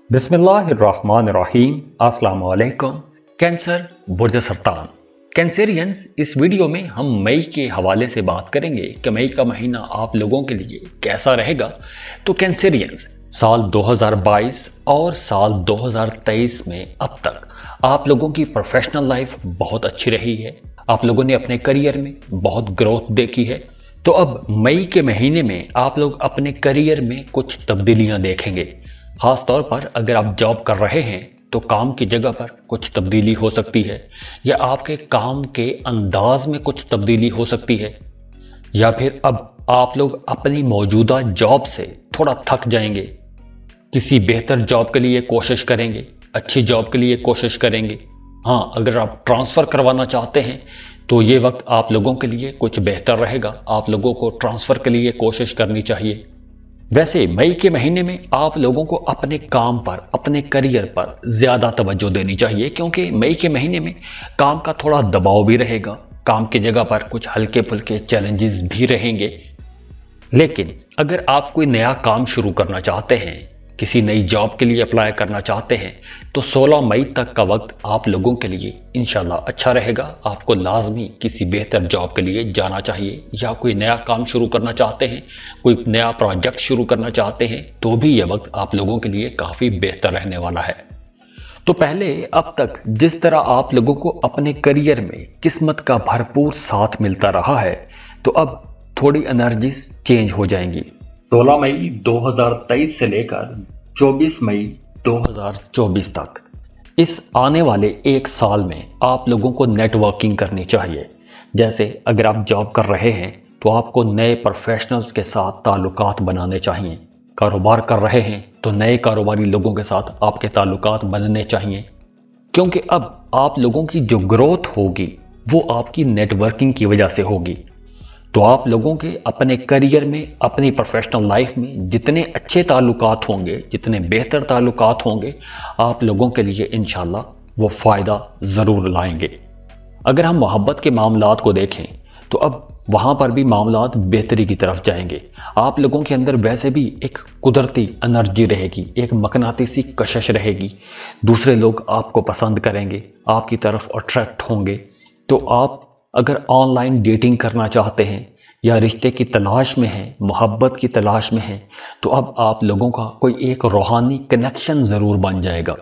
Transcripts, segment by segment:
बिस्मिल्लाहिर्रहमानिर्रहीम। अस्सलाम वालेकुम। कैंसर, बुर्ज सरतान, कैंसेरियंस, इस वीडियो में हम मई के हवाले से बात करेंगे कि मई का महीना आप लोगों के लिए कैसा रहेगा। तो कैंसेरियंस, साल 2022 और साल 2023 में अब तक आप लोगों की प्रोफेशनल लाइफ बहुत अच्छी रही है। आप लोगों ने अपने करियर में बहुत ग्रोथ देखी है। तो अब मई के महीने में आप लोग अपने करियर में कुछ तब्दीलियां देखेंगे। खास तौर पर अगर आप जॉब कर रहे हैं तो काम की जगह पर कुछ तब्दीली हो सकती है, या आपके काम के अंदाज में कुछ तब्दीली हो सकती है, या फिर अब आप लोग अपनी मौजूदा जॉब से थोड़ा थक जाएंगे, किसी बेहतर जॉब के लिए कोशिश करेंगे, अच्छी जॉब के लिए कोशिश करेंगे। हाँ, अगर आप ट्रांसफ़र करवाना चाहते हैं तो ये वक्त आप लोगों के लिए कुछ बेहतर रहेगा। आप लोगों को ट्रांसफ़र के लिए कोशिश करनी चाहिए। वैसे मई के महीने में आप लोगों को अपने काम पर, अपने करियर पर ज़्यादा तवज्जो देनी चाहिए, क्योंकि मई के महीने में काम का थोड़ा दबाव भी रहेगा। काम की जगह पर कुछ हल्के फुल्के चैलेंजेस भी रहेंगे। लेकिन अगर आप कोई नया काम शुरू करना चाहते हैं, किसी नई जॉब के लिए अप्लाई करना चाहते हैं, तो 16 मई तक का वक्त आप लोगों के लिए इंशाल्लाह अच्छा रहेगा। आपको लाजमी किसी बेहतर जॉब के लिए जाना चाहिए, या कोई नया काम शुरू करना चाहते हैं, कोई नया प्रोजेक्ट शुरू करना चाहते हैं, तो भी यह वक्त आप लोगों के लिए काफ़ी बेहतर रहने वाला है। तो पहले अब तक जिस तरह आप लोगों को अपने करियर में किस्मत का भरपूर साथ मिलता रहा है, तो अब थोड़ी एनर्जीज चेंज हो जाएंगी। 16 मई 2023 से लेकर 24 मई 2024 तक, इस आने वाले एक साल में आप लोगों को नेटवर्किंग करनी चाहिए। जैसे अगर आप जॉब कर रहे हैं तो आपको नए प्रोफेशनल्स के साथ ताल्लुकात बनाने चाहिए। कारोबार कर रहे हैं तो नए कारोबारी लोगों के साथ आपके ताल्लुकात बनने चाहिए, क्योंकि अब आप लोगों की जो ग्रोथ होगी वो आपकी नेटवर्किंग की वजह से होगी। तो आप लोगों के अपने करियर में, अपनी प्रोफेशनल लाइफ में जितने अच्छे ताल्लुकात होंगे, जितने बेहतर ताल्लुकात होंगे, आप लोगों के लिए इंशाल्लाह वो फ़ायदा ज़रूर लाएंगे। अगर हम मोहब्बत के मामलात को देखें तो अब वहाँ पर भी मामलात बेहतरी की तरफ जाएंगे। आप लोगों के अंदर वैसे भी एक कुदरती एनर्जी रहेगी, एक मकनातीसी कशिश रहेगी। दूसरे लोग आपको पसंद करेंगे, आपकी तरफ अट्रैक्ट होंगे। तो आप अगर ऑनलाइन डेटिंग करना चाहते हैं, या रिश्ते की तलाश में हैं, मोहब्बत की तलाश में हैं, तो अब आप लोगों का कोई एक रूहानी कनेक्शन ज़रूर बन जाएगा।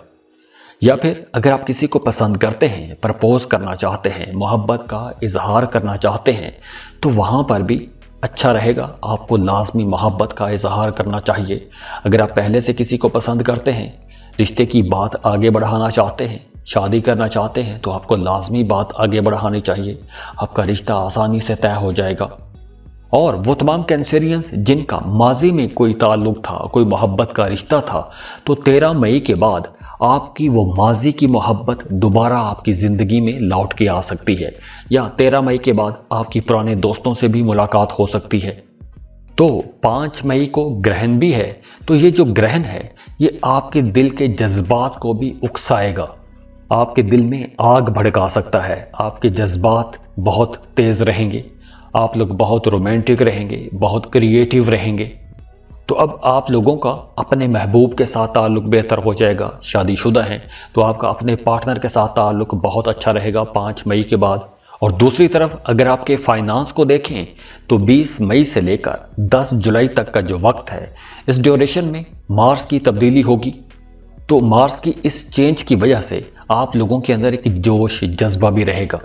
या फिर अगर आप किसी को पसंद करते हैं, प्रपोज करना चाहते हैं, मोहब्बत का इजहार करना चाहते हैं, तो वहाँ पर भी अच्छा रहेगा। आपको लाजमी मोहब्बत का इजहार करना चाहिए। अगर आप पहले से किसी को पसंद करते हैं, रिश्ते की बात आगे बढ़ाना चाहते हैं, शादी करना चाहते हैं, तो आपको लाजमी बात आगे बढ़ानी चाहिए। आपका रिश्ता आसानी से तय हो जाएगा। और वो तमाम कैंसेरियंस जिनका माजी में कोई ताल्लुक था, कोई मोहब्बत का रिश्ता था, तो 13 मई के बाद आपकी वो माजी की मोहब्बत दोबारा आपकी ज़िंदगी में लौट के आ सकती है, या 13 मई के बाद आपकी पुराने दोस्तों से भी मुलाकात हो सकती है। तो 5 मई को ग्रहण भी है, तो ये जो ग्रहण है ये आपके दिल के जज्बात को भी उकसाएगा, आपके दिल में आग भड़का सकता है। आपके जज्बात बहुत तेज़ रहेंगे, आप लोग बहुत रोमांटिक रहेंगे, बहुत क्रिएटिव रहेंगे। तो अब आप लोगों का अपने महबूब के साथ ताल्लुक बेहतर हो जाएगा। शादीशुदा हैं तो आपका अपने पार्टनर के साथ ताल्लुक बहुत अच्छा रहेगा 5 मई के बाद। और दूसरी तरफ अगर आपके फाइनेंस को देखें तो 20 मई से लेकर 10 जुलाई तक का जो वक्त है, इस ड्यूरेशन में मार्स की तब्दीली होगी। तो मार्स की इस चेंज की वजह से आप लोगों के अंदर एक जोश, जज्बा भी रहेगा।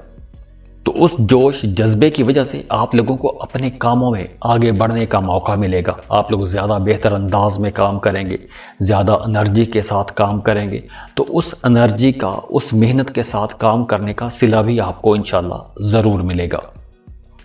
तो उस जोश, जज्बे की वजह से आप लोगों को अपने कामों में आगे बढ़ने का मौका मिलेगा। आप लोग ज़्यादा बेहतर अंदाज में काम करेंगे, ज़्यादा एनर्जी के साथ काम करेंगे। तो उस एनर्जी का, उस मेहनत के साथ काम करने का सिला भी आपको इंशाल्लाह ज़रूर मिलेगा।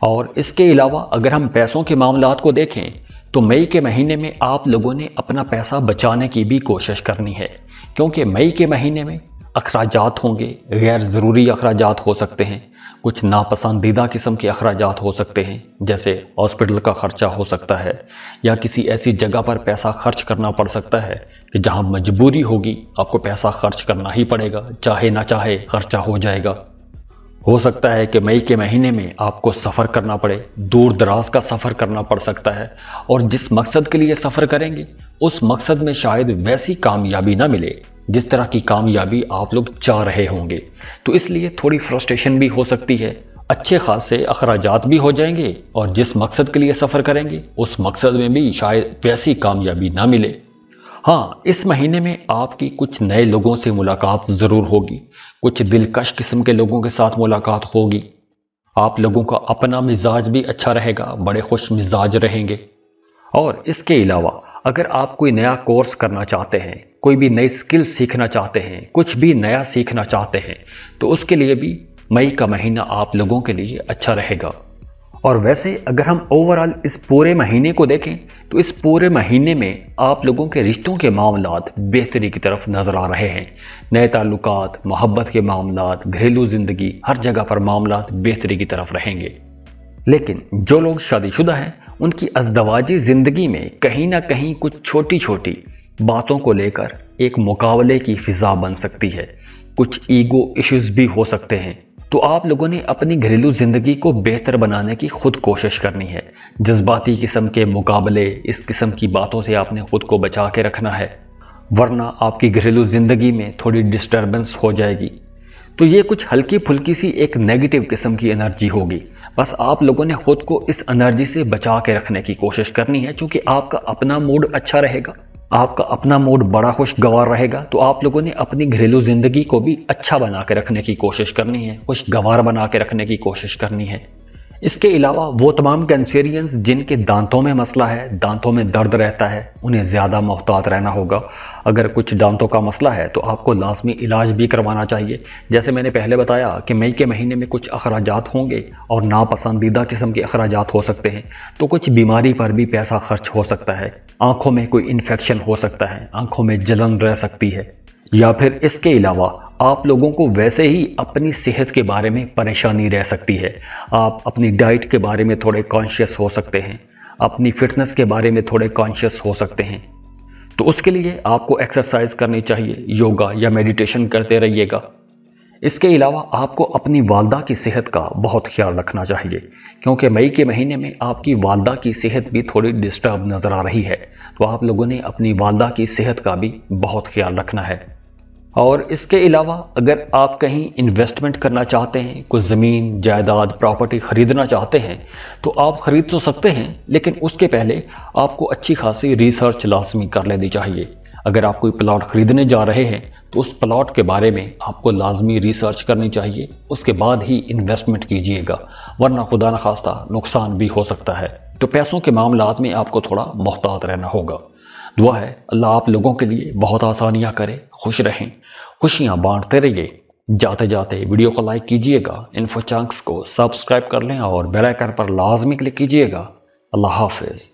और इसके अलावा अगर हम पैसों के मामलात को देखें तो मई के महीने में आप लोगों ने अपना पैसा बचाने की भी कोशिश करनी है, क्योंकि मई के महीने में अखराजात होंगे, गैर ज़रूरी अखराजात हो सकते हैं, कुछ नापसंदीदा किस्म के अखराजात हो सकते हैं, जैसे हॉस्पिटल का खर्चा हो सकता है, या किसी ऐसी जगह पर पैसा खर्च करना पड़ सकता है कि जहां मजबूरी होगी, आपको पैसा खर्च करना ही पड़ेगा, चाहे ना चाहे खर्चा हो जाएगा। हो सकता है कि मई के महीने में आपको सफ़र करना पड़े, दूर दराज का सफ़र करना पड़ सकता है, और जिस मकसद के लिए सफ़र करेंगे उस मकसद में शायद वैसी कामयाबी ना मिले जिस तरह की कामयाबी आप लोग चाह रहे होंगे। तो इसलिए थोड़ी फ्रस्ट्रेशन भी हो सकती है, अच्छे खासे अखराजात भी हो जाएंगे और जिस मकसद के लिए सफ़र करेंगे उस मकसद में भी शायद वैसी कामयाबी ना मिले। हाँ, इस महीने में आपकी कुछ नए लोगों से मुलाकात ज़रूर होगी, कुछ दिलकश किस्म के लोगों के साथ मुलाकात होगी। आप लोगों का अपना मिजाज भी अच्छा रहेगा, बड़े खुश मिजाज रहेंगे। और इसके अलावा अगर आप कोई नया कोर्स करना चाहते हैं, कोई भी नई स्किल सीखना चाहते हैं, कुछ भी नया सीखना चाहते हैं, तो उसके लिए भी मई का महीना आप लोगों के लिए अच्छा रहेगा। और वैसे अगर हम ओवरऑल इस पूरे महीने को देखें तो इस पूरे महीने में आप लोगों के रिश्तों के मामलात बेहतरी की तरफ नजर आ रहे हैं। नए ताल्लुकात, मोहब्बत के मामलात, घरेलू जिंदगी, हर जगह पर मामलात बेहतरी की तरफ रहेंगे। लेकिन जो लोग शादीशुदा हैं उनकी अज़दवाजी ज़िंदगी में कहीं ना कहीं कुछ छोटी छोटी बातों को लेकर एक मुकाबले की फिजा बन सकती है, कुछ ईगो इश्यूज भी हो सकते हैं। तो आप लोगों ने अपनी घरेलू ज़िंदगी को बेहतर बनाने की खुद कोशिश करनी है। जज्बाती किस्म के मुकाबले, इस किस्म की बातों से आपने खुद को बचा के रखना है, वरना आपकी घरेलू ज़िंदगी में थोड़ी डिस्टर्बेंस हो जाएगी। तो ये कुछ हल्की फुल्की सी एक नेगेटिव किस्म की एनर्जी होगी। बस आप लोगों ने खुद को इस एनर्जी से बचा के रखने की कोशिश करनी है, क्योंकि आपका अपना मूड अच्छा रहेगा, आपका अपना मूड बड़ा खुशगवार रहेगा। तो आप लोगों ने अपनी घरेलू जिंदगी को भी अच्छा बना के रखने की कोशिश करनी है, खुशगवार बना के रखने की कोशिश करनी है। इसके अलावा वो तमाम कैंसेरियंस जिनके दांतों में मसला है, दांतों में दर्द रहता है, उन्हें ज़्यादा मोहतात रहना होगा। अगर कुछ दांतों का मसला है तो आपको लाजमी इलाज भी करवाना चाहिए। जैसे मैंने पहले बताया कि मई के महीने में कुछ अखराजात होंगे और नापसंदीदा किस्म के अखराजात हो सकते हैं, तो कुछ बीमारी पर भी पैसा खर्च हो सकता है। आंखों में कोई इन्फेक्शन हो सकता है, आंखों में जलन रह सकती है, या फिर इसके अलावा आप लोगों को वैसे ही अपनी सेहत के बारे में परेशानी रह सकती है। आप अपनी डाइट के बारे में थोड़े कॉन्शियस हो सकते हैं, अपनी फिटनेस के बारे में थोड़े कॉन्शियस हो सकते हैं। तो उसके लिए आपको एक्सरसाइज करनी चाहिए, योगा या मेडिटेशन करते रहिएगा। इसके अलावा आपको अपनी वालदा की सेहत का बहुत ख्याल रखना चाहिए, क्योंकि मई के महीने में आपकी वालदा की सेहत भी थोड़ी डिस्टर्ब नज़र आ रही है। तो आप लोगों ने अपनी वालदा की सेहत का भी बहुत ख्याल रखना है। और इसके अलावा अगर आप कहीं इन्वेस्टमेंट करना चाहते हैं, कोई ज़मीन जायदाद प्रॉपर्टी ख़रीदना चाहते हैं, तो आप ख़रीद तो सकते हैं, लेकिन उसके पहले आपको अच्छी खासी रिसर्च लाजमी कर लेनी चाहिए। अगर आप कोई प्लॉट ख़रीदने जा रहे हैं तो उस प्लॉट के बारे में आपको लाजमी रिसर्च करनी चाहिए, उसके बाद ही इन्वेस्टमेंट कीजिएगा, वरना खुदा न खास्ता नुकसान भी हो सकता है। तो पैसों के मामलात में आपको थोड़ा मोहतात रहना होगा। दुआ है अल्लाह आप लोगों के लिए बहुत आसानियां करे, खुश रहें, खुशियां बांटते रहिए। जाते जाते वीडियो को लाइक कीजिएगा, इन्फो चंक्स को सब्सक्राइब कर लें और बेल आइकन पर लाजमी क्लिक कीजिएगा। अल्लाह हाफिज़।